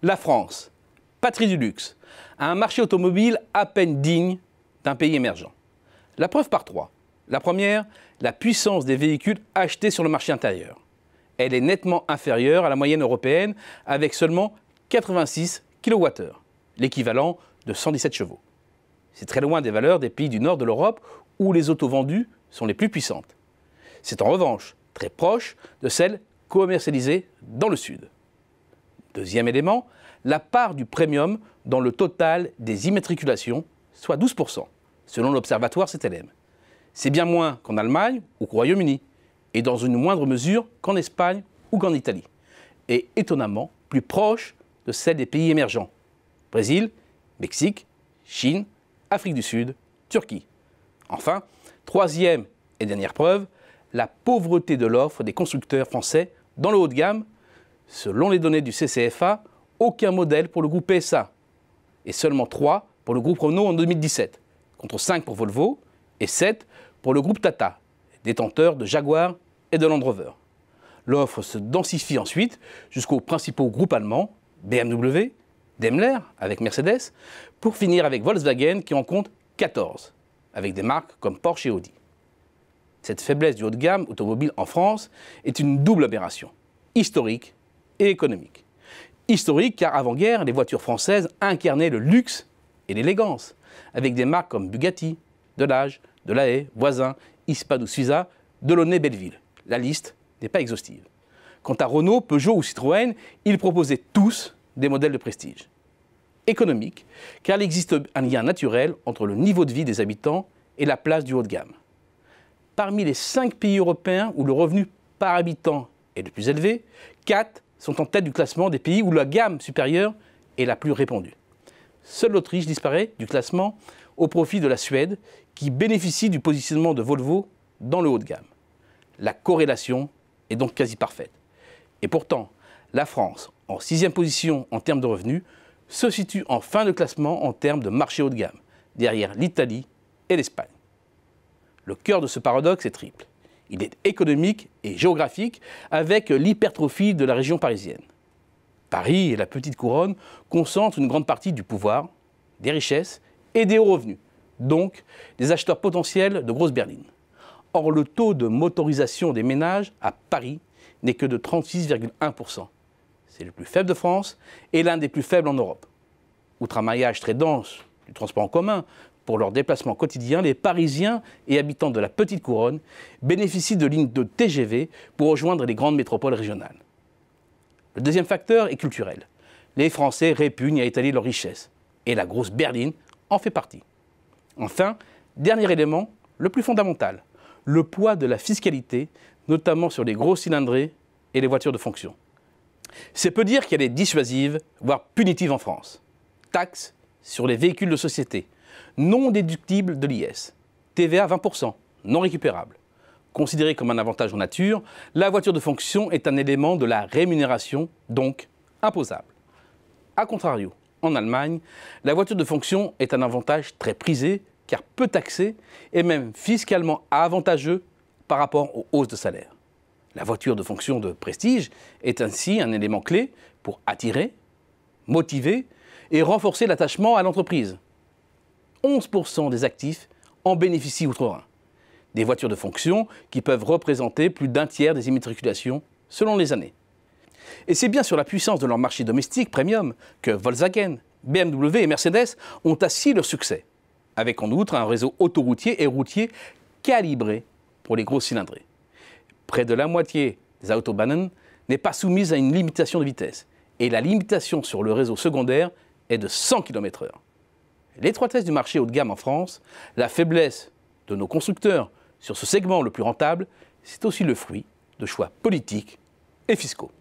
La France, patrie du luxe, a un marché automobile à peine digne d'un pays émergent. La preuve par trois. La première, la puissance des véhicules achetés sur le marché intérieur. Elle est nettement inférieure à la moyenne européenne avec seulement 86 kWh, l'équivalent de 117 chevaux. C'est très loin des valeurs des pays du nord de l'Europe où les autos vendues sont les plus puissantes. C'est en revanche très proche de celles commercialisées dans le sud. Deuxième élément, la part du premium dans le total des immatriculations, soit 12%, selon l'observatoire CTLM. C'est bien moins qu'en Allemagne ou qu'au Royaume-Uni, et dans une moindre mesure qu'en Espagne ou qu'en Italie, et étonnamment plus proche de celle des pays émergents. Brésil, Mexique, Chine, Afrique du Sud, Turquie. Enfin, troisième et dernière preuve, la pauvreté de l'offre des constructeurs français dans le haut de gamme. Selon les données du CCFA, aucun modèle pour le groupe PSA et seulement 3 pour le groupe Renault en 2017, contre 5 pour Volvo et 7 pour le groupe Tata, détenteur de Jaguar et de Land Rover. L'offre se densifie ensuite jusqu'aux principaux groupes allemands, BMW, Daimler avec Mercedes, pour finir avec Volkswagen qui en compte 14, avec des marques comme Porsche et Audi. Cette faiblesse du haut de gamme automobile en France est une double aberration, historique et économique. Historique car avant-guerre, les voitures françaises incarnaient le luxe et l'élégance, avec des marques comme Bugatti, Delage, Delahaye, Voisin, Hispano Suiza, Delaunay, Belleville. La liste n'est pas exhaustive. Quant à Renault, Peugeot ou Citroën, ils proposaient tous des modèles de prestige. Économique, car il existe un lien naturel entre le niveau de vie des habitants et la place du haut de gamme. Parmi les 5 pays européens où le revenu par habitant est le plus élevé, 4 sont en tête du classement des pays où la gamme supérieure est la plus répandue. Seule l'Autriche disparaît du classement au profit de la Suède, qui bénéficie du positionnement de Volvo dans le haut de gamme. La corrélation est donc quasi parfaite. Et pourtant, la France, en 6e position en termes de revenus, se situe en fin de classement en termes de marché haut de gamme, derrière l'Italie et l'Espagne. Le cœur de ce paradoxe est triple. Il est économique et géographique avec l'hypertrophie de la région parisienne. Paris et la petite couronne concentrent une grande partie du pouvoir, des richesses et des hauts revenus, donc des acheteurs potentiels de grosses berlines. Or, le taux de motorisation des ménages à Paris n'est que de 36,1%. C'est le plus faible de France et l'un des plus faibles en Europe. Outre un maillage très dense du transport en commun, pour leurs déplacements quotidiens, les Parisiens et habitants de la petite couronne bénéficient de lignes de TGV pour rejoindre les grandes métropoles régionales. Le deuxième facteur est culturel. Les Français répugnent à étaler leurs richesses, et la grosse berline en fait partie. Enfin, dernier élément, le plus fondamental, le poids de la fiscalité, notamment sur les gros cylindrés et les voitures de fonction. C'est peu dire qu'elle est dissuasive, voire punitive en France. Taxe sur les véhicules de société, non déductible de l'IS, TVA 20%, non récupérable. Considérée comme un avantage en nature, la voiture de fonction est un élément de la rémunération, donc imposable. A contrario, en Allemagne, la voiture de fonction est un avantage très prisé, car peu taxé et même fiscalement avantageux par rapport aux hausses de salaire. La voiture de fonction de prestige est ainsi un élément clé pour attirer, motiver et renforcer l'attachement à l'entreprise. 11% des actifs en bénéficient outre-Rhin. Des voitures de fonction qui peuvent représenter plus d'un tiers des immatriculations selon les années. Et c'est bien sur la puissance de leur marché domestique premium que Volkswagen, BMW et Mercedes ont assis leur succès, avec en outre un réseau autoroutier et routier calibré pour les grosses cylindrées. Près de la moitié des Autobahnen n'est pas soumise à une limitation de vitesse, et la limitation sur le réseau secondaire est de 100 km/h. L'étroitesse du marché haut de gamme en France, la faiblesse de nos constructeurs sur ce segment le plus rentable, c'est aussi le fruit de choix politiques et fiscaux.